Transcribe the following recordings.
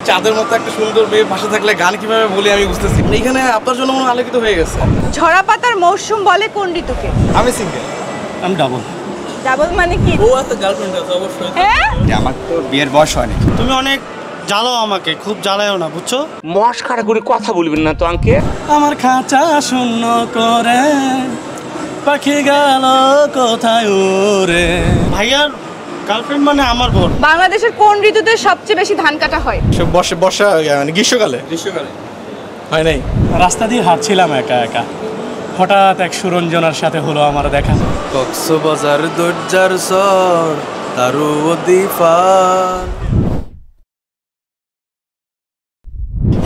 চাঁদের মতো একটা সুন্দর মেয়ে পাশে থাকলে গান কিভাবে বলি আমি বুঝতেছি। এইখানে আপনার জন্য মনে আলোকিত হয়ে গেছে। ঝরা পাতার মৌসুম বলে কোন ঋতুকে? আমি সিঙ্গেল। আমি ডাবল। ডাবল মানে কি? ও আছে, গার্লফ্রেন্ড আছে অবশ্যই। হ্যাঁ, আমার তো বিয়ের বয়স হয়নি। তুমি অনেক জ্বালাও আমাকে, খুব জ্বালায়ও না, বুঝছো? মস্কারা করে কথা বলবেন না তো আঙ্কে। আমার খাঁচা শূন্য করে পাখি গেল কোথায় ওরে। ভাইয়ার গার্লফ্রেন্ড মানে আমার বোন। বাংলাদেশের কোন ঋতুতে সবচেয়ে বেশি ধান কাটা হয়? বর্ষা মানে গ্রীষ্মকালে। হয় নাই। রাস্তা দিয়ে হাঁটছিলাম একা একা, হঠাৎ এক সুরঞ্জনার সাথে হলো আমার দেখা। কক্সবাজার দরজার সর তারু দিফার।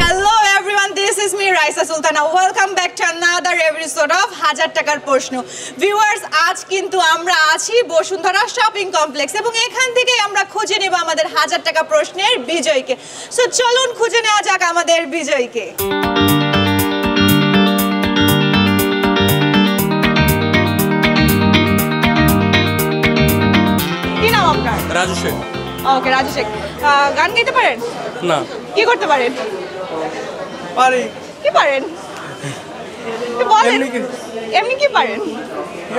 Hello everyone, this is me Raisa Sultana. Welcome back to another episode of হাজার টাকার প্রশ্ন। ভিউয়ার্স, আজ কিন্তু আমরা আছি বসুন্ধরা শপিং কমপ্লেক্স এবং এখান থেকেই আমরা খুঁজে নেব আমাদের হাজার টাকা প্রশ্নের বিজয়ীকে। সো চলুন খুঁজে নেওয়া যাক আমাদের বিজয়ীকে। কি নাম আপনার? রাজু শেখ। ওকে, রাজু শেখ। গান গাইতে পারেন? না। কি করতে পারেন? পারি। কি পারেন? বলেন। এমনি কি পারেন?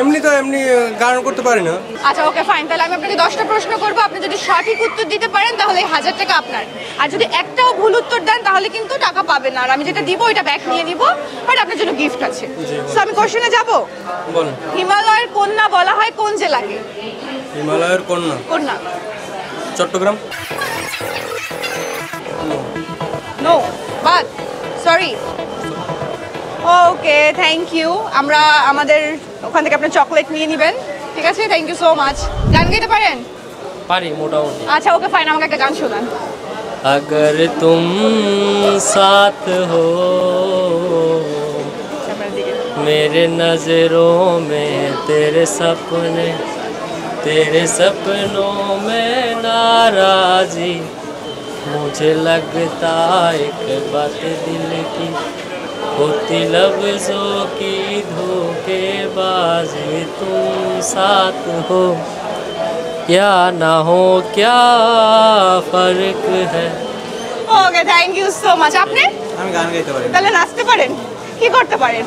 এমনি তো এমনি গান করতে পারি না। আচ্ছা, ওকে ফাইন। তাহলে আমি আপনাকে 10টা প্রশ্ন করব। আপনি যদি সঠিক উত্তর দিতে পারেন তাহলে 1000 টাকা আপনার। আর যদি একটাও ভুল উত্তর দেন তাহলে কিন্তু টাকা পাবেন না। আর আমি যেটা দিব ওইটা ব্যাক নিয়ে নিব, বাট আপনার জন্য গিফট আছে। সো আমি কোশ্চেনে যাব। বলেন। হিমালয়ের কন্যা বলা হয় কোন জেলাকে? হিমালয়ের কন্যা? কন্যা Chittagong. No, but sorry. Okay, thank you. আমরা আমাদের ওখান থেকে আপনার চকলেট নিয়ে নেবেন, ঠিক আছে? Thank you so much. গান গাইতে পারেন? পারি মোটামুটি। আচ্ছা, ওকে ফাইন। আমাকে একটা গান শোনান। अगर तुम साथ हो मेरे नजरों में तेरे सपनों में नाराजी मुझे लगता एक बात दिल की होती लफ्जों की धोखेबाजी तुम साथ हो या ना हो क्या फर्क है। ওকে, থ্যাংক ইউ সো মাচ। আপনি? আমি গান গাইতে পারি। তাহলে নাচতে পারেন? কি করতে পারেন?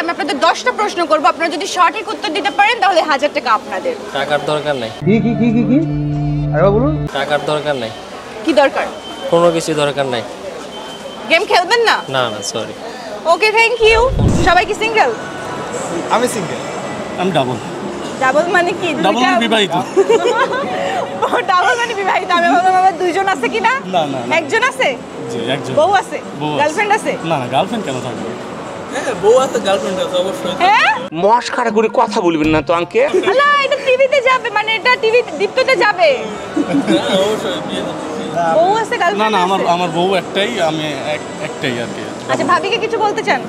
আমি আপনাদের 10টা প্রশ্ন করব। আপনারা যদি সঠিক উত্তর দিতে পারেন তাহলে 1000 টাকা আপনাদের। টাকার দরকার নাই। কি আরে বলুন। টাকার দরকার নাই। কি দরকার? কোনো কিছু দরকার নাই। গেম খেলবেন না? না না, সরি। Okay, thank you. সবাই কি সিঙ্গেল? আমি সিঙ্গেল। আমি ডাবল। ডাবল মানে কি? ডাবল মানে বিবাহিত। ডাবল মানে বিবাহিত। আমি ভাবলাম আমার দুইজন আছে কিনা। না না, একজন আছে। জি, একজন। বউ আছে? গার্লফ্রেন্ড আছে? না না, গার্লফ্রেন্ড কেন থাকবে? হ্যাঁ, বউ আছে, গার্লফ্রেন্ড আছে অবশ্যই। হ্যাঁ, মস্কারা করে কথা বলবেন না তো আঙ্কে। আল্লাহ, এটা টিভিতে যাবে, মানে এটা টিভি দীপ্ততে যাবে। হ্যাঁ, অবশ্যই বিয়ে বউ আছে, না গার্লফ্রেন্ড না, আছে? আমার বউ একটাই, আমি একটাই আর কি। আচ্ছা, ভাবিকে কিছু বলতে চান?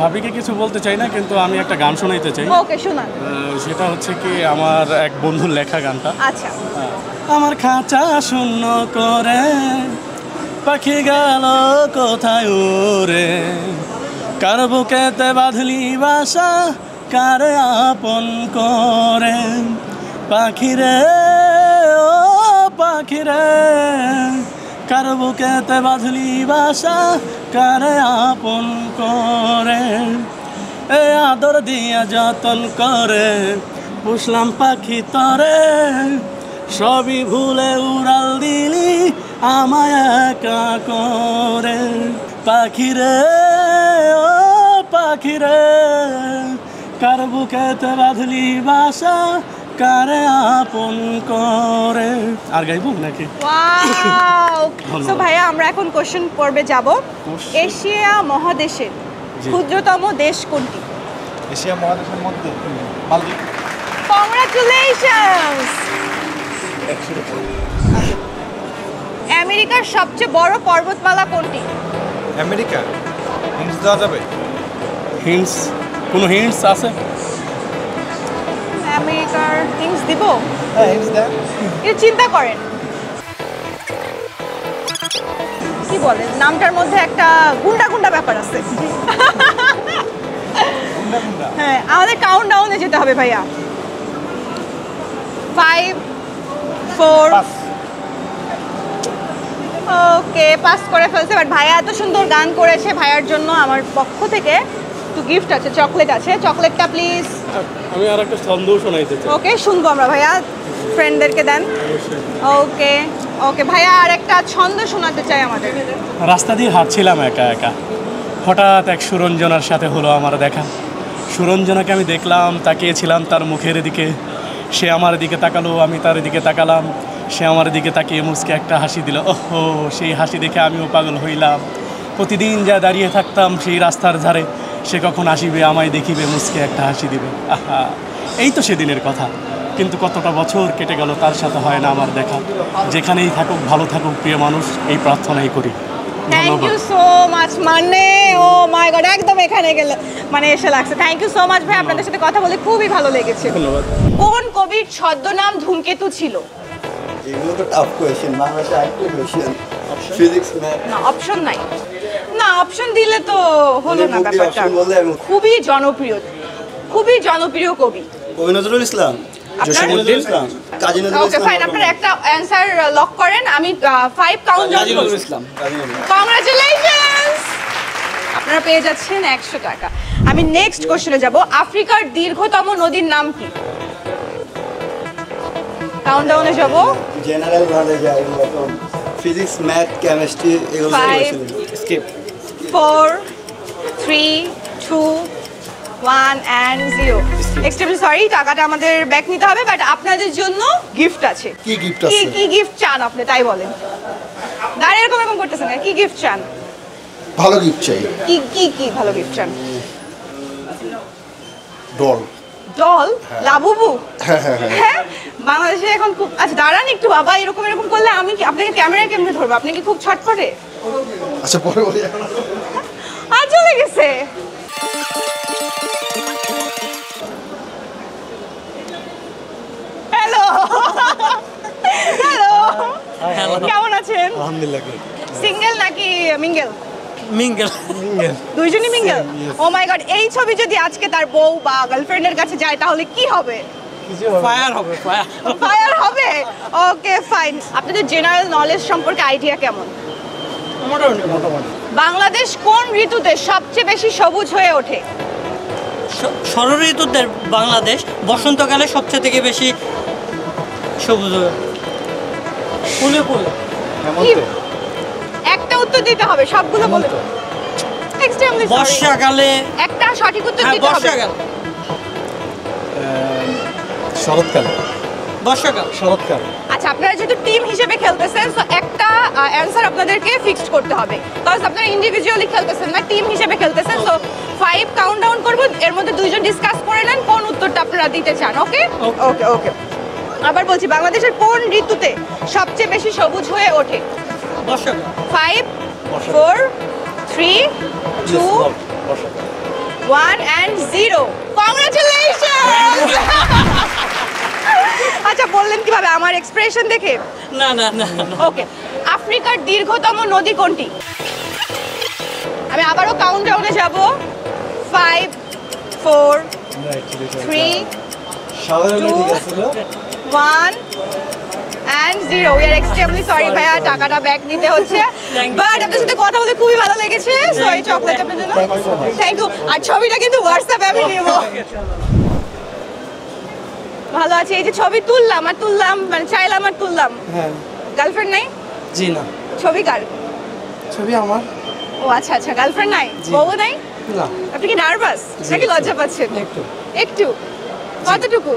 ভাবিকে কিছু বলতে চাই না, কিন্তু আমি একটা গান শোনাইতে চাই। ওকে, শোনান। সেটা হচ্ছে কি, আমার এক বন্ধুর লেখা গানটা। আচ্ছা। আমার খাঁচা শূন্য করে পাখি গেল কোথায় ওরে, কার বুকেতে বাঁধলি বাসা কারে আপন করে, পাখিরে ও পাখিরে, কার বুকেতে বাঁধলি বাসা কারে আপন করে, এ আদর দিয়া যতন করে পুষলাম পাখি তরে, সবই ভুলে উড়াল দিলি আমায় একা করে, পাখিরে ও পাখিরে, কার বুকেতে বাঁধলি বাসা কারে আপন করে। আর গাইব নাকি? ওয়াও। সো ভাইয়া, আমরা এখন কোশ্চেন পর্বে যাব। এশিয়া মহাদেশের ক্ষুদ্রতম দেশ কোনটি? এশিয়া মহাদেশের মধ্যে মালদ্বীপ। কংগ্রাচুলেশনস। আমেরিকার সবচেয়ে বড় পর্বতমালা কোনটি? আমেরিকা। হিন্টস দেওয়া যাবে? হিন্টস? কোনো হিন্টস আছে? আমেরিকার হিন্টস দিব? হ্যাঁ, হিন্টস দেন। একটু চিন্তা করেন। কি বলেন, নামটার মধ্যে একটা গুন্ডা গুন্ডা ব্যাপার আছে। হ্যাঁ, আমাদের কাউন্টডাউনে যেতে হবে ভাইয়া। 5 4 ওকে পাস করে ফেলছে, বাট ভাইয়া এত সুন্দর গান করেছে, ভাইয়ার জন্য আমার পক্ষ থেকে একটু গিফট আছে, চকলেট আছে, চকলেটটা প্লিজ। আমি আর একটা ছন্দ শোনাইতে চাই। ওকে শুনবো আমরা, ভাইয়া ফ্রেন্ডদেরকে দেন। ওকে ওকে ভাইয়া আর একটা ছন্দ শোনাতে চাই আমাদের। রাস্তা দিয়ে হাঁটছিলাম একা একা, হঠাৎ এক সুরঞ্জনার সাথে হলো আমার দেখা। সুরঞ্জনাকে আমি দেখলাম, তাকিয়েছিলাম তার মুখের দিকে, সে আমার দিকে তাকালো, আমি তার দিকে তাকালাম, সে আমার দিকে তাকিয়ে মুচকে একটা হাসি দিল। ওহো, সেই হাসি দেখে আমিও পাগল হইলাম। প্রতিদিন যা দাঁড়িয়ে থাকতাম সেই রাস্তার ধারে, সে কখন আসিবে, আমায় দেখিবে, মুচকে একটা হাসি দিবে। আহা, এই তো সেদিনের কথা। কিন্তু কতটা বছর কেটে গেল, তার সাথে হয় না আমার দেখা। যেখানেই থাকুক ভালো থাকুক প্রিয় মানুষ, এই প্রার্থনাই করি। Thank you so much. মানে ও মাই গড, একদম এখানে গেল মানে এসে লাগছে। থ্যাংক ইউ সো মাচ ভাই, আপনাদের সাথে কথা বলে খুবই ভালো লেগেছে। ধন্যবাদ। কোন কবির ছদ্মনাম ধূমকেতু ছিল? এগুলো তো টাফ কোয়েশ্চেন, বাংলাদেশে আরেকটা কোয়েশ্চেন, ফিজিক্স ম্যাথ। না অপশন নাই, না অপশন দিলে তো হলো না মানে ব্যাপারটা। option বললে আমি- খুবই জনপ্রিয়, খুবই জনপ্রিয় কবি। কবি নজরুল ইসলাম, জসিমউদ্দিন ইসলাম, কাজী নজরুল ওকে ইসলাম। ফাইন, আপনারা একটা অ্যানসার লক করেন। আমি 5 কাউন্ট ডাউন কাজী করব। নজরুল ইসলাম। কাজী নজরুল। কংগ্রাচুলেশনস, আপনারা পেয়ে যাচ্ছেন 100 টাকা। আমি নেক্সট কোশ্চেনে যাব। আফ্রিকার দীর্ঘতম নদীর নাম কি? কাউন্টডাউনে যাব। জেনারেল নলেজ এরকম ফিজিক্স ম্যাথ কেমিস্ট্রি এগুলো Five. Question. Skip. 4 3 2 1 and 0। Extremely sorry, টাকাটা আমাদের ব্যাক নিতে হবে, বাট আপনাদের জন্য গিফট আছে। কি gift কি আছে? কি গিফট চান আপনি তাই বলেন। দাঁড়িয়ে এরকম এরকম করতেছেন না, কি গিফট চান? ভালো গিফট চাই, কি কি কি ভালো গিফট চান? ডল। ডল? লাবুবু? হ্যাঁ হ্যাঁ হ্যাঁ। হ্যাঁ, বাংলাদেশে এখন খুব, আচ্ছা দাঁড়ান একটু বাবা, এরকম এরকম করলে আমি আপনাকে ক্যামেরায় কেমনে ধরবো? আপনি কি খুব ছটফটে? আচ্ছা পরে বলি। আর চলে গেছে। হ্যালো হ্যালো, কেমন আছেন? আলহামদুলিল্লাহ। সিঙ্গেল নাকি মিঙ্গেল? মিঙ্গেল। দুইজনই মিঙ্গেল? ও মাই গড, এই ছবি যদি আজকে তার বউ বা গার্লফ্রেন্ডের কাছে যায় তাহলে কি হবে? ফায়ার হবে, ফায়ার। ফায়ার হবে? Okay fine. আপনাদের জেনারেল নলেজ সম্পর্কে আইডিয়া কেমন? মোটামুটি। বাংলাদেশ কোন ঋতুতে সবচেয়ে বেশি সবুজ হয়ে ওঠে? ষড়ঋতুতে বাংলাদেশ বসন্তকালে সবচেয়ে থেকে বেশি সবুজ হয়ে ফুলে ফুলে। কি? একটা উত্তর দিতে হবে, সবগুলো বলে। Extremely sorry. বর্ষাকালে। একটা সঠিক উত্তর হ্যাঁ, দিতে হবে। বর্ষাকাল। শরৎকাল। বর্ষাকাল। শরৎকাল। আচ্ছা, আপনারা যেহেতু টিম হিসেবে খেলতেছেন, তো একটা অ্যানসার আপনাদেরকে ফিক্সড করতে হবে, কারণ আপনারা ইন্ডিভিজুয়ালি খেলতেছেন না, টিম হিসেবে খেলতেছেন। তো 5 কাউন্টডাউন করব, এর মধ্যে দুইজন ডিসকাস করে নেন কোন উত্তরটা আপনারা দিতে চান। ওকে ওকে ওকে। আবার বলছি, বাংলাদেশের কোন ঋতুতে সবচেয়ে বেশি সবুজ হয়ে ওঠে? বর্ষাকাল। 5 4 3 2 1 and 0। কংগ্রাচুলেশনস। আচ্ছা, বললেন কিভাবে? আমার এক্সপ্রেশন দেখে? না না না না। ওকে, আফ্রিকার দীর্ঘতম নদী কোনটি? আমি আবারও কাউন্টডাউনে যাব। 5 4 3 2 1 and 0। We are extremely sorry ভাইয়া, টাকাটা ব্যাক নিতে হচ্ছে, বাট আপনার সাথে কথা বলে খুবই ভালো লেগেছে। সো এই চকলেট আপনার জন্য। Thank you. আর ছবিটা কিন্তু হোয়াটসঅ্যাপে আমি নেব। ভালো আছে, এই যে ছবি তুললাম আর তুললাম, মানে চাইলাম আর তুললাম। হ্যাঁ। গার্লফ্রেন্ড নাই? জি না। ছবি কার? ছবি আমার। ও আচ্ছা আচ্ছা, গার্লফ্রেন্ড নাই, বউ নাই? না। আপনি কি নার্ভাস নাকি লজ্জা পাচ্ছেন? একটু। একটু? কতটুকু?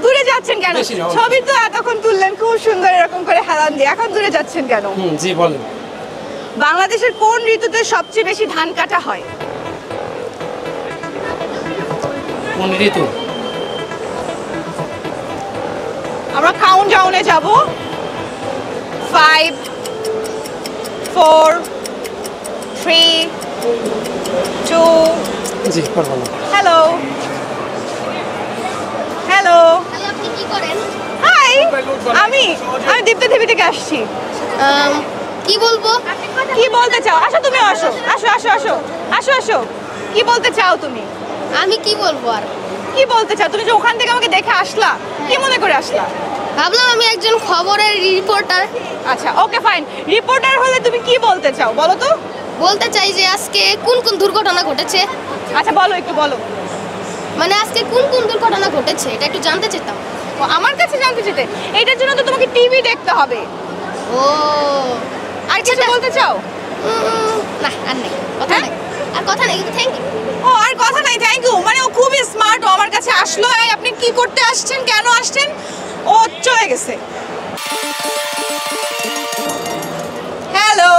দূরে যাচ্ছেন কেন? বেশি না। ছবি তো এতক্ষণ তুললেন খুব সুন্দর এরকম করে হেলান দিয়ে, এখন দূরে যাচ্ছেন কেন? জি বলেন। বাংলাদেশের কোন ঋতুতে সবচেয়ে বেশি ধান কাটা হয়? কোন ঋতু? আমরা কাউন্ট ডাউনে যাব। 5 4 3 2। জি পারবো না। হ্যালো হ্যালো, আপনি কি করেন? হাই, আমি দীপ্ত টিভি থেকে আসছি। কি বলবো? কি বলতে চাও? আসো, তুমি আসো আসো আসো আসো আসো আসো। কি বলতে চাও তুমি? আমি কি বলবো আর? কি বলতে চাও? তুমি যে ওখান থেকে আমাকে দেখে আসলা, কি মনে করে আসলা? ভাবলাম আমি একজন খবরের রিপোর্টার। আচ্ছা ওকে ফাইন, রিপোর্টার হলে তুমি কি বলতে চাও বলো তো? বলতে চাই যে আজকে কোন কোন দুর্ঘটনা ঘটেছে, আচ্ছা বলো, একটু বলো। মানে আজকে কোন কোন দুর্ঘটনা ঘটেছে এটা একটু জানতে চাইতাম। ও, আমার কাছে জানতে চাইতে? এইটার জন্য তো তোমাকে টিভি দেখতে হবে। ও আর কিছু বলতে চাও? না আর নেই, কথা নেই, আর কথা নেই, থ্যাংক ইউ। ও আর কথা নাই, থ্যাংক ইউ। মানে ও খুবই স্মার্ট, ও আমার কাছে আসলো। এই আপনি কি করতে আসছেন, কেন আসছেন? ও চলে গেছে। হ্যালো,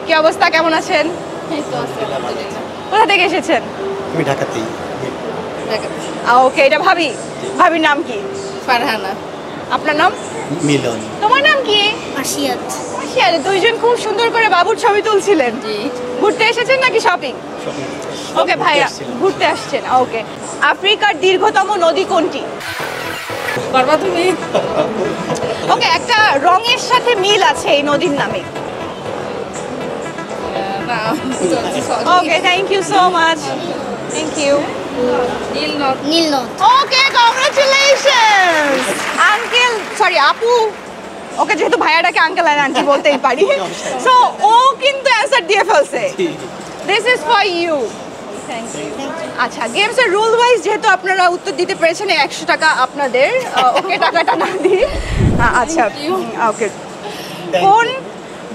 কি অবস্থা, কেমন আছেন? কোথা থেকে এসেছেন? আমি ঢাকাতেই। ওকে, এটা ভাবি। ভাবির নাম কি? ফারহানা। আপনার নাম? মিলন। তোমার নাম কি? আশিয়াত। আরে দুইজন খুব সুন্দর করে বাবুর ছবি তুলছিলেন। ঘুরতে এসেছেন নাকি শপিং? ওকে ভাইয়া, ঘুরতে আসছেন। ওকে, আফ্রিকার দীর্ঘতম নদী কোনটি? পারবা তুমি? ওকে, একটা রঙের সাথে মিল আছে এই নদীর নামে। Okay, thank you so much. Thank you. নীল নদ। ওকে, কংগ্রাচুলেশনস আঙ্কেল, সরি আপু। ওকে, যেহেতু ভাইয়াটাকে আঙ্কেল আর আন্টি বলতেই পারি, সো ও কিন্তু অ্যানসার দিয়ে ফেলছে। This is for you. আচ্ছা, গেমসের রুল ওয়াইজ যেহেতু আপনারা উত্তর দিতে পেরেছেন, 100 টাকা আপনাদের। ওকে, টাকাটা না দিই। আচ্ছা ওকে, কোন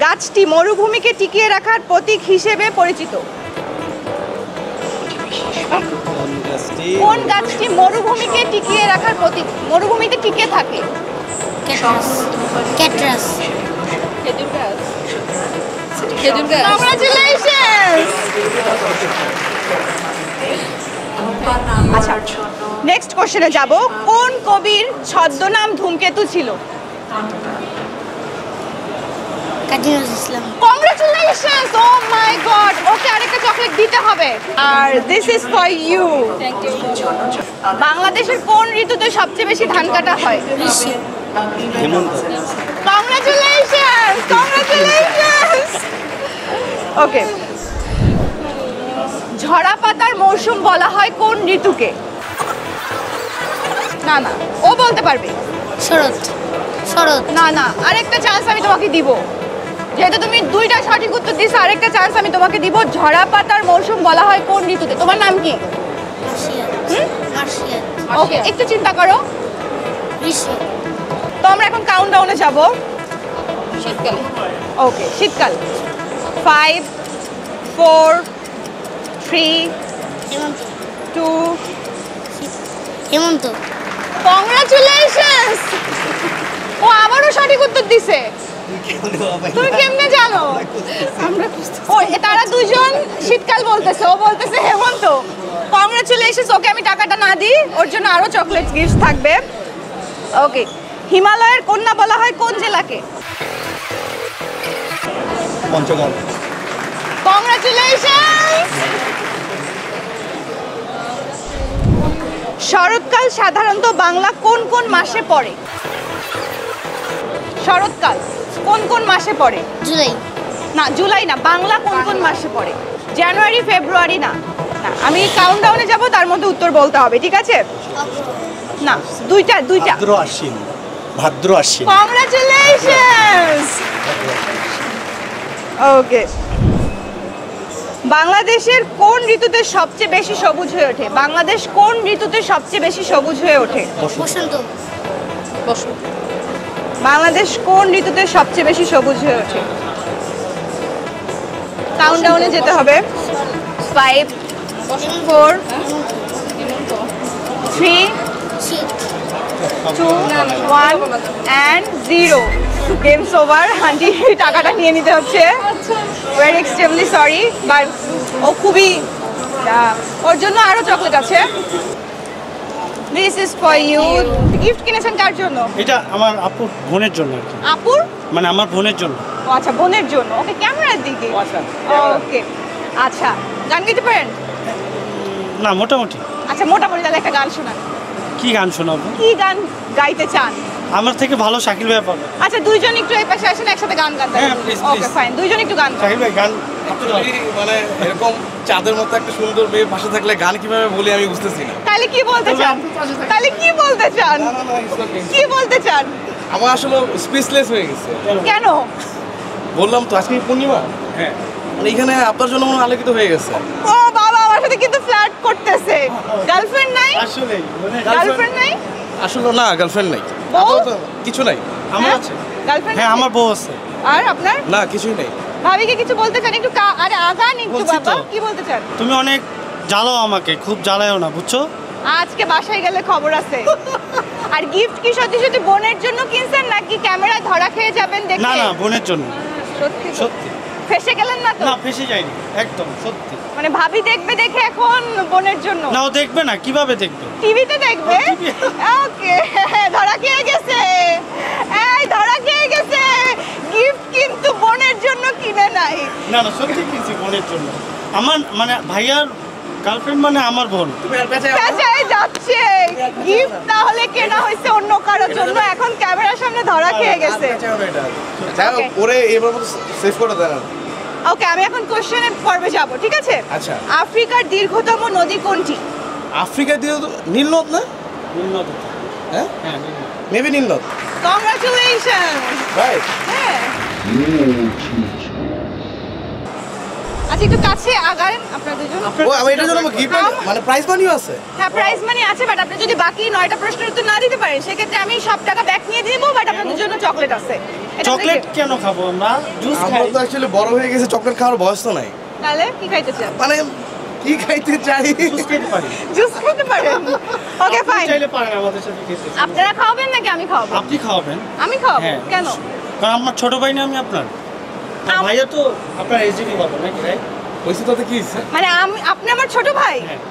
গাছটি মরুভূমিকে টিকিয়ে রাখার প্রতীক হিসেবে পরিচিত? কোন গাছটি মরুভূমিকে টিকিয়ে রাখার প্রতীক, মরুভূমিতে টিকে থাকে? ক্যাটরাস। ক্যাটরাস। খেজুর গাছ। কংগ্রাচুলেশনস। আচ্ছা, নেক্সট কোশ্চেনে যাব। কোন কবির ছদ্মনাম ধূমকেতু ছিল? কাজী নজরুল ইসলাম। কংগ্রাচুলেশনস, ও মাই গড। ওকে, আরেকটা চকলেট দিতে হবে। আর দিস ইজ ফর ইউ। বাংলাদেশের কোন ঋতুতে সবচেয়ে বেশি ধান কাটা হয়? Congratulations, congratulations. ওকে, ঝরা পাতার মৌসুম বলা হয় কোন ঋতুকে? না না, ও বলতে পারবে। শরৎ। শরৎ। না না, আরেকটা চান্স আমি তোমাকে দিব। যেহেতু তুমি দুইটা সঠিক উত্তর দিছো, আরেকটা চান্স আমি তোমাকে দিব। ঝরা পাতার মৌসুম বলা হয় কোন ঋতুতে? তোমার নাম কি? ওকে, একটু চিন্তা করো। তো আমরা এখন কাউন্টডাউনে যাব। শীতকালে। ওকে, শীতকাল। 5 4 3 2 হেমন্ত। কংগ্রাচুলেশনস, ও আবারও সঠিক উত্তর দিছে। তুমি কেমনে জানো? ও তারা দুজন শীতকাল বলতেছে, ও বলতেছে হেমন্ত। কংগ্রাচুলেশনস। ওকে, আমি টাকাটা না দিই, ওর জন্য আরো চকলেট গিফট থাকবে। ওকে, হিমালয়ের কন্যা বলা হয় কোন জেলাকে? পঞ্চগড়। কংগ্রাচুলেশনস। শরৎকাল সাধারণত বাংলা কোন কোন মাসে পড়ে? শরৎকাল কোন কোন মাসে পড়ে? জুলাই। না, জুলাই না, বাংলা কোন কোন মাসে পড়ে? জানুয়ারি, ফেব্রুয়ারি? না না, আমি কাউন্টডাউনে যাব, তার মধ্যে উত্তর বলতে হবে, ঠিক আছে? না, দুইটা। ভাদ্র আশ্বিন। ভাদ্র আশ্বিন। কংগ্রাচুলেশনস। ওকে, বাংলাদেশের কোন ঋতুতে সবচেয়ে বেশি সবুজ হয়ে ওঠে? বাংলাদেশ কোন ঋতুতে সবচেয়ে বেশি সবুজ হয়ে ওঠে? বসন্ত। বসন্ত। বাংলাদেশ কোন ঋতুতে সবচেয়ে বেশি সবুজ হয়ে ওঠে? কাউন্টডাউনে যেতে হবে। 5 4 3 2 1 and 0। Games over. আন্টি টাকাটা নিয়ে নিতে হচ্ছে। ভেরি এক্সট্রিমলি সরি, বাট ও খুবই, ওর জন্য আরো চকলেট আছে। This is for you. Gift কিনেছেন কার জন্য? এটা আমার আপুর বোনের জন্য আর কি, আপুর? মানে আমার বোনের জন্য। ও আচ্ছা, বোনের জন্য। ওকে, ক্যামেরার দিকে। ওকে, আচ্ছা, গান গাইতে পারেন? না, মোটামুটি। আচ্ছা, মোটামুটি তাহলে একটা গান শোনান। কি গান শোনাবো? কি গান গাইতে চান? আমার থেকে ভালো শাকিল ভাই পাবে। আচ্ছা, দুইজন একটু এই পাশে আসেন, একসাথে গান গান। হ্যাঁ, please, ওকে please. ফাইন, দুইজন একটু গান গান। শাকিল ভাই গান Actually, মানে এরকম চাঁদের মতো একটা সুন্দর মেয়ে পাশে থাকলে গান কিভাবে বলি আমি বুঝতেছি না। তাহলে কি বলতে চান? তাহলে কি বলতে চান? না, না, it's okay. কি বলতে চান? আমার আসলে স্পিচলেস হয়ে গেছে। কেন? বললাম তো আজকে পূর্ণিমা। হ্যাঁ মানে এখানে আপনার জন্য মনে হয় আলোকিত হয়ে গেছে। ও বাবা আমার সাথে কিন্তু ফ্লার্ট করতেছে। গার্লফ্রেন্ড নাই? আসলেই গার্লফ্রেন্ড নাই? আসলে না, গার্লফ্রেন্ড নাই। বউ? আপাতত কিছু নাই। আমার আছে। গার্লফ্রেন্ড? হ্যাঁ আমার বউ আছে। আর আপনার? না, কিছুই নাই। ভাবিকে কিছু বলতে চান? একটু আরে আগান একটু বলছি বাবা। তো। কি বলতে চান? তুমি অনেক জ্বালাও আমাকে, খুব জ্বালায়ও না বুঝছো? আজকে বাসায় গেলে খবর আছে। আর গিফট কি সত্যি সত্যি বোনের জন্য কিনছেন নাকি ক্যামেরায় ধরা খেয়ে যাবেন দেখে? না না, বোনের জন্য। সত্যি তো? সত্যি ফেসে গেলেন না তো? না, ফেসে যায়নি একদম সত্যি। মানে ভাবি দেখবে দেখে এখন বোনের জন্য? না, ও দেখবে না, কিভাবে দেখবে? টিভিতে দেখবে? ওকে, ধরা খেয়ে গেছে। এই ধরা খেয়ে গেছে। গিফট কিন্তু বোনের জন্য কিনে নাই। না না, সত্যি কিনছি বোনের জন্য। আমার মানে ভাইয়ার গার্লফ্রেন্ড মানে আমার বোন। পেঁচায় যাচ্ছে। গিফট তাহলে কেনা হয়েছে অন্য কারোর জন্য, এখন ক্যামেরার সামনে ধরা খেয়ে গেছে। যাই হোক, ওরে এবার মতো সেভ করে দেন। ওকে, আমি এখন কোশ্চেনের পর্বে যাব, ঠিক আছে? আচ্ছা। আফ্রিকার দীর্ঘতম নদী কোনটি? আফ্রিকা দিয়ে নীল নদ না? হ্যাঁ, হ্যাঁ মেবি নীল নদ। কংগ্রাচুলেশন। রাইট। হ্যাঁ। আচ্ছা, একটু কাছে আগান আপনারা দুজন। ও, আমি এটার জন্য গিফট মানে প্রাইজ মানিও আছে। হ্যাঁ, প্রাইজ মানি আছে, বাট আপনি যদি বাকি 9টা প্রশ্নের উত্তর না দিতে পারেন সেক্ষেত্রে আমি সব টাকা ব্যাক নিয়ে দিব, বাট আপনাদের জন্য চকলেট আছে। এটা চকলেট দেখে- কেন খাবো আমরা? জুস খাই। আমরা তো অ্যাকচুয়ালি বড় হয়ে গেছে, চকলেট খাওয়ার বয়স তো নাই। তাহলে কি খাইতে চান? মানে কি খাইতে চাই? জুস খেতে পারি। জুস খেতে পারেন? ওকে, আপনি ফাইন। চাইলে পারেন আমাদের সাথে খেতে। আপনারা খাওয়াবেন নাকি আমি খাওয়াবো? আপনি খাওয়াবেন। আমি খাওয়াবো? হ্যাঁ। কেন? কারণ আমার ছোট ভাই না, আমি আপনার। আর ভাইয়া তো আপনার এজেরই হবে নাকি ভাই? হইছে তাতে কি হইছে? মানে আপনি আমার ছোট ভাই? হ্যাঁ।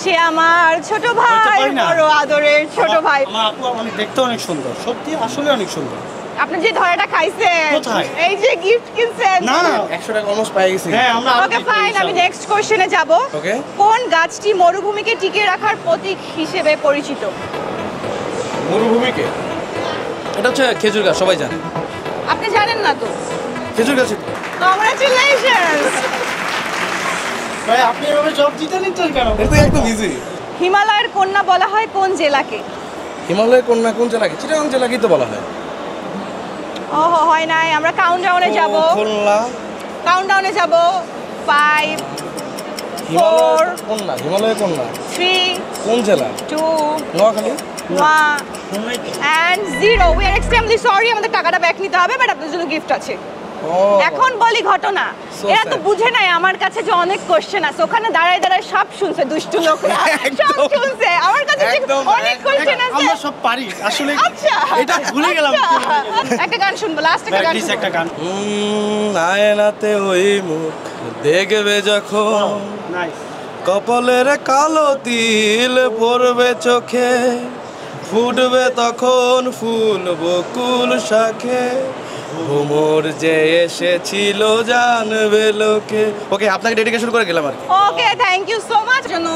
সে আমার ছোট ভাই, পারি না। বড় আদরের ছোট ভাই। আমার আপু অনেক দেখতে অনেক সুন্দর, সত্যি আসলে অনেক সুন্দর। আপনি যে ধরাটা খাইছেন, কোথায়? এই যে গিফট কিনছেন। না না, 100 টাকা অলমোস্ট পেয়ে গেছি। হ্যাঁ আমরা আরো ওকে, দেখবো ফাইন, আমি ইনশাআল্লাহ। নেক্সট কোশ্চেনে যাব। ওকে। কোন গাছটি মরুভূমিকে টিকিয়ে রাখার প্রতীক হিসেবে পরিচিত? মরুভূমিকে? এটা হচ্ছে খেজুর গাছ, সবাই জানে। আপনি জানেন না তো? খেজুর গাছ। কংগ্রাচুলেশনস। ভাই আপনি এভাবে জব জিতে নিতেন কেন? এটা তো একদম ইজি। হিমালয়ের কন্যা বলা হয় কোন জেলাকে? হিমালয়ের কন্যা কোন জেলাকে? চিটাগাং জেলাকেই তো বলা হয়। ওহো, হয় নাই। আমরা কাউন্টডাউনে যাব। খুলনা। কাউন্টডাউনে যাব। 5 হিমালয়ের কন্যা, হিমালয়ের কন্যা 3 কোন জেলা? 2 Noakhali. 1 and 0. We are extremely sorry, আমাদের টাকাটা ব্যাক নিতে হবে, বাট আপনাদের জন্য গিফট আছে। ও, এখন বলি ঘটনা। So এরা তো sad. বুঝে নাই আমার কাছে যে অনেক কোশ্চেন আছে, ওখানে দাঁড়ায় দাঁড়ায় সব শুনছে দুষ্টু লোকরা। সব শুনছে আমার কাছে যে একদম, অনেক কোশ্চেন আছে। আমরা সব পারি আসলে। আচ্ছা, এটা ভুলে গেলাম। আচ্ছা। একটা গান শুনবো, লাস্ট একটা গান প্লিজ শুনবো। একটা গান। আয়নাতে ওই মুখ দেখবে যখন, নাইস। কপালের কালো তিল পড়বে চোখে, ফুটবে তখন ফুল বকুল শাখে, ভ্রমর যে এসেছিল জানবে লোকে। ওকে, আপনাকে ডেডিকেশন করে গেলাম আর কি। Okay, thank you so much. জন্য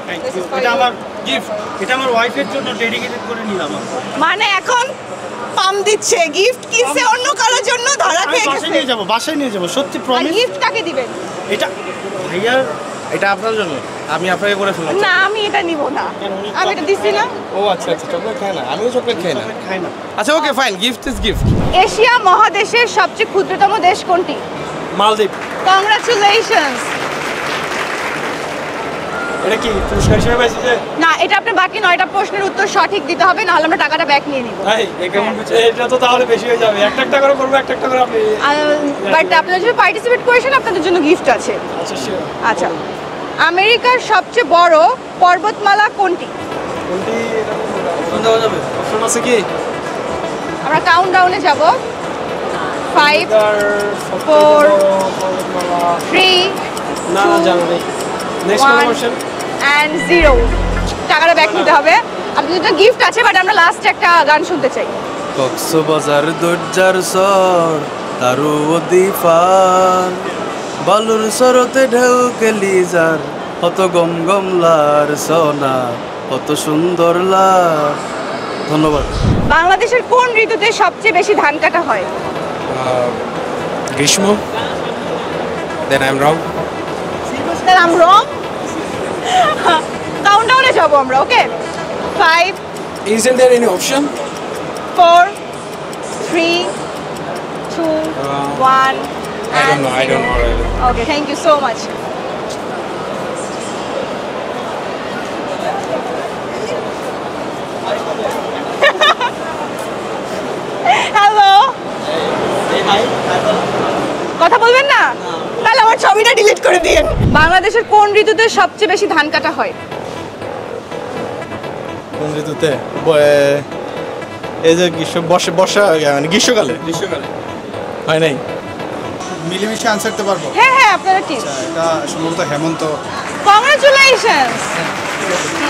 thank this you. is for এটা you. আমার গিফট, এটা আমার ওয়াইফের জন্য ডেডিকেটেড করে নিলাম। মানে এখন পাম দিচ্ছে, গিফট কিসে অন্য কারোর জন্য ধরা আমি খেয়ে বাসায় গেছে। নিয়ে যাবো, বাসায় নিয়ে যাবো, সত্যি আর প্রমিস। গিফট কাকে দিবেন? এটা ভাইয়ার। এটা আপনার জন্য, আমি আপনাকে করে ফেললাম। না, আমি এটা নিব না। কেন, উনি আমি এটা দিছি না। ও আচ্ছা আচ্ছা, চকলেট খায় না, আমিও চকলেট খাই না। খাই না। আচ্ছা okay fine, gift is gift. Asia মহাদেশের সবচেয়ে ক্ষুদ্রতম দেশ কোনটি? মালদ্বীপ। কংগ্রাচুলেশনস। এটা কি পুরস্কার হিসেবে পাইছি যে? না, এটা আপনি বাকি 9টা প্রশ্নের উত্তর সঠিক দিতে হবে, না হলে আমরা টাকাটা ব্যাক নিয়ে নিব। ভাই এটা তো তাহলে বেশি হয়ে যাবে। একটা একটা করে করবো, একটা একটা করে আপনি। বাট আপনারা যদি পার্টিসিপেট করেছেন আপনাদের জন্য গিফট আছে। আচ্ছা শিওর। আচ্ছা, আমেরিকার সবচেয়ে বড় পর্বতমালা কোনটি? কোনটি শুনতে পাওয়া যাবে? অপশন আছে কি? আমরা কাউন্টডাউনে যাব। 5 4 3 না না জানা নেই। Next question. and 0. টাকাটা ব্যাক নিতে হবে। আপনাদের তো গিফট আছে, বাট আমরা লাস্ট একটা গান শুনতে চাই। কক্সবাজার দরজার সর তারু দিফার, বালুর সরতে ঢেউ কেলিজার, কত গম গমলার সোনা, কত সুন্দর লার। ধন্যবাদ। বাংলাদেশের কোন ঋতুতে সবচেয়ে বেশি ধান কাটা হয়? গ্রীষ্ম। Then I'm wrong. Then I'm wrong. কাউন্টডাউনে যাব আমরা, ওকে? 5, Isn't there any option? 4, 3, 2, 1. I don't know. Really. Okay, thank you so much. Hello, কথা বলবেন না? তাহলে আমার ছবিটা ডিলিট করে দিন। বাংলাদেশের কোন ঋতুতে সবচেয়ে বেশি ধান কাটা হয়? কোন ঋতুতে? এই যে বর্ষা মানে গ্রীষ্মকালে হয় নাই। মিলেমিশে আনসার করতে পারবো? হ্যাঁ, আপনারা টিম। এটা সম্ভবত হেমন্ত। কংগ্রাচুলেশনস,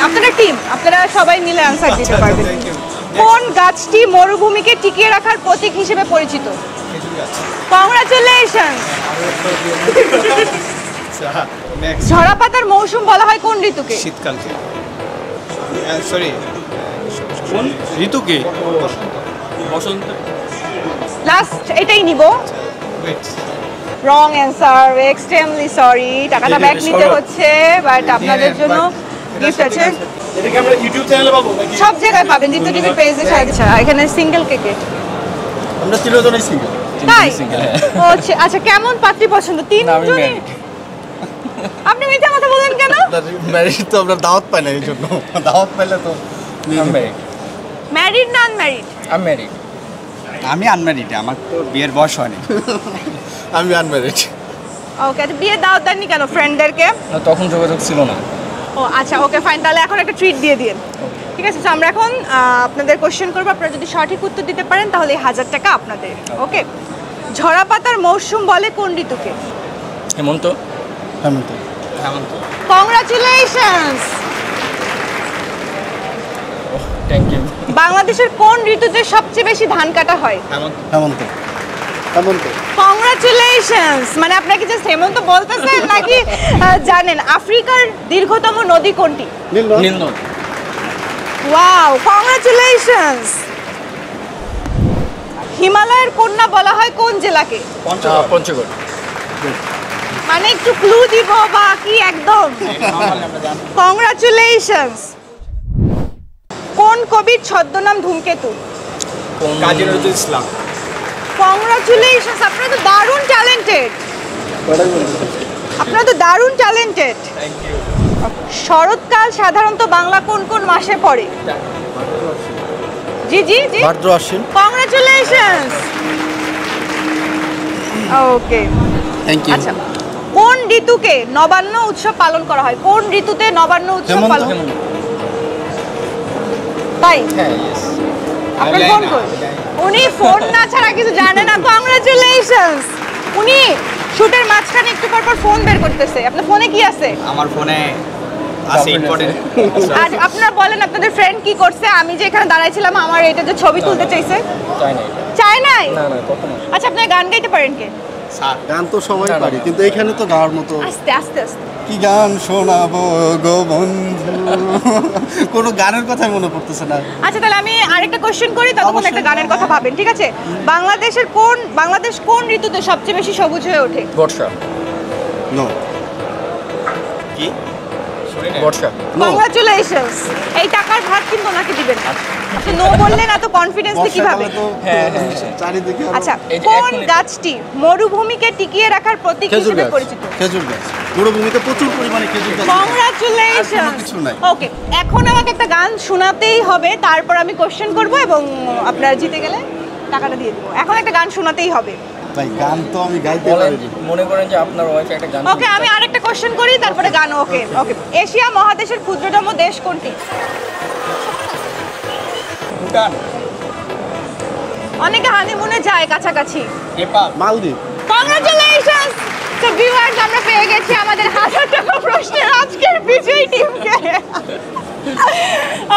আপনারা টিম, আপনারা সবাই মিলে আনসার দিতে পারবেন। কোন গাছটি মরুভূমিকে টিকিয়ে রাখার প্রতীক হিসেবে পরিচিত? কংগ্রাচুলেশনস। ঝরা পাতার মৌসুম বলা হয় কোন ঋতুকে? শীতকালকে। সরি, কোন ঋতুকে? বসন্ত। লাস্ট এটাই নিব। Wrong answer, extremely sorry. টাকাটা ব্যাক নিতে হচ্ছে, বাট আপনাদের জন্য গিফট আছে। এটাকে আমরা ইউটিউব চ্যানেলে পাবো নাকি? সব জায়গায় পাবেন, দীপ্ত টিভির পেজে। আচ্ছা, এখানে সিঙ্গেল কেকে। আমরা তিনজনই সিঙ্গেল। তাই? ও আচ্ছা, কেমন পাত্রী পছন্দ? তিনজনই? আপনি মিথ্যা কথা বলেন কেন? ম্যারিড তো আমরা দাওয়াত পাই না, এই জন্য। দাওয়াত পাইলে তো ম্যারিড না আনম্যারিড? আমি আনম্যারিড, আমার তো বিয়ের বয়স হয়নি। আমি আনম্যারিড। ওকে, আচ্ছা বিয়ে দাওয়াত দেননি কেন ফ্রেন্ডদেরকে? তখন যোগাযোগ ছিল না। ও আচ্ছা, ওকে ফাইন, তাহলে এখন একটা ট্রিট দিয়ে দিন। ঠিক আছে, তো আমরা এখন আপনাদের কোশ্চেন করবো। আপনারা যদি সঠিক উত্তর দিতে পারেন তাহলে এই 1000 টাকা আপনাদের। ওকে, ঝরা পাতার মৌসুম বলে কোন ঋতুকে? হেমন্ত। কংগ্রাচুলেশনস। Thank you. বাংলাদেশের কোন ঋতুতে সবচেয়ে বেশি ধান কাটা হয়? হেমন্ত। কংগ্রাচুলেশনস। মানে আপনারা কি জাস্ট হেমন্ত বলতেছেন নাকি জানেন? আফ্রিকার দীর্ঘতম নদী কোনটি? নীল নদ। Wow, congratulations. হিমালয়ের কন্যা বলা হয় কোন জেলাকে? পঞ্চগড়। মানে একটু ক্লু দিব বা কি একদম? কংগ্রাচুলেশনস। কোন কবির ছদ্মনাম ধূমকেতু? কাজী নজরুল ইসলাম। কংগ্রাচুলেশনস, আপনারা তো দারুণ ট্যালেন্টেড। Thank you. শরৎকাল সাধারণত বাংলা কোন কোন মাসে পড়ে? জি। ভাদ্র আশ্বিন। কংগ্রাচুলেশনস। Okay, thank you. আচ্ছা, কোন ঋতুকে নবান্ন উৎসব পালন করা হয়? কোন ঋতুতে নবান্ন উৎসব পালন? তাই? আপনার ফোন কই? উনি ফোন না ছাড়া কিছু জানে না। কংগ্রাচুলেশনস। উনি শুটের মাঝখানে একটু পর ফোন বের করতেছে। আপনার ফোনে কি আছে? আমার ফোনে আছে ইম্পর্টেন্ট। আর আপনারা বলেন আপনাদের ফ্রেন্ড কি করছে? আমি যে এখানে দাঁড়াইছিলাম, আমার এটা যে ছবি তুলতে চাইছে। চাই নাই? না কখনো। আচ্ছা, আপনারা গান গাইতে পারেন কে? গান তো সবাই পারি, কিন্তু এখানে তো গাওয়ার মতো। আস্তে। কি গান শোনাবো গো বন্ধু, কোনো গানের কথাই মনে পড়তেছে না। আচ্ছা, তাহলে আমি আরেকটা কোশ্চেন করি, ততক্ষণ একটা গানের কথা ভাবেন, ঠিক আছে? বাংলাদেশ কোন ঋতুতে সবচেয়ে বেশি সবুজ হয়ে ওঠে? বর্ষা। নো। কি? বর্ষা। কংগ্রাচুলেশনস। এই টাকার ভাগ কিন্তু ওনাকে দিবেন। আপনি নো বললেন এত কনফিডেন্সলি কিভাবে? চারিদিকে। আচ্ছা, কোন গাছটি মরুভূমিকে টিকিয়ে রাখার প্রতীক হিসেবে পরিচিত? খেজুর গাছ। মরুভূমিতে প্রচুর পরিমাণে খেজুর গাছ। কংগ্রাচুলেশনস। কিছু নাই। ওকে, এখন আমাকে একটা গান শোনাতেই হবে, তারপর আমি কোশ্চেন করব এবং আপনারা জিতে গেলে টাকাটা দিয়ে দেবো। এখন একটা গান শোনাতেই হবে। ভাই, গান তো আমি গাইতে পারি। মনে করেন যে আপনার ওয়াইফ একটা গান। ওকে, আমি আরেকটা কোশ্চেন করি, তারপরে গান। ওকে। এশিয়া মহাদেশের ক্ষুদ্রতম দেশ কোনটি? ভুটান। অনেকে হানিমুনে যায় কাছাকাছি। নেপাল। মালদ্বীপ। কংগ্রাচুলেশনস। তো ভিউয়ার্স, আমরা পেয়ে গেছি আমাদের 1000 টাকা প্রশ্নের আজকের বিজয়ী টিমকে।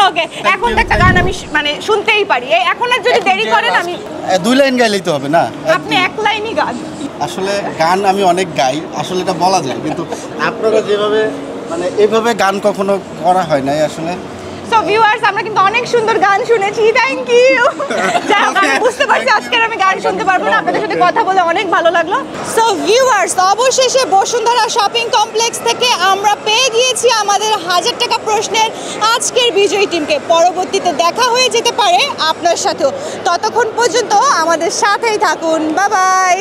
ওকে, এখন একটা গান আমি মানে শুনতেই পারি। এখন আর যদি দেরি করেন আমি 2 লাইন গাইলেই তো হবে না? আপনি এক লাইনই গান। আসলে গান আমি অনেক গাই, আসলে এটা বলা যায়, কিন্তু আপনারা যেভাবে মানে এইভাবে গান কখনো করা হয় নাই আসলে। সো ভিউয়ার্স আমরা কিন্তু অনেক সুন্দর গান শুনেছি, থ্যাংক ইউ। আমি বুঝতে পারছি আজকের আমি গান শুনতে পারবো না, আপনাদের সাথে কথা বলে অনেক ভালো লাগলো। সো ভিউয়ার্স, অবশেষে বসুন্ধরা শপিং কমপ্লেক্স থেকে আমরা পেয়ে গিয়েছি আমাদের 1000 টাকা প্রশ্নের আজকের বিজয়ী টিমকে। পরবর্তীতে দেখা হয়ে যেতে পারে আপনার সাথেও, ততক্ষণ পর্যন্ত আমাদের সাথেই থাকুন, বাই বাই।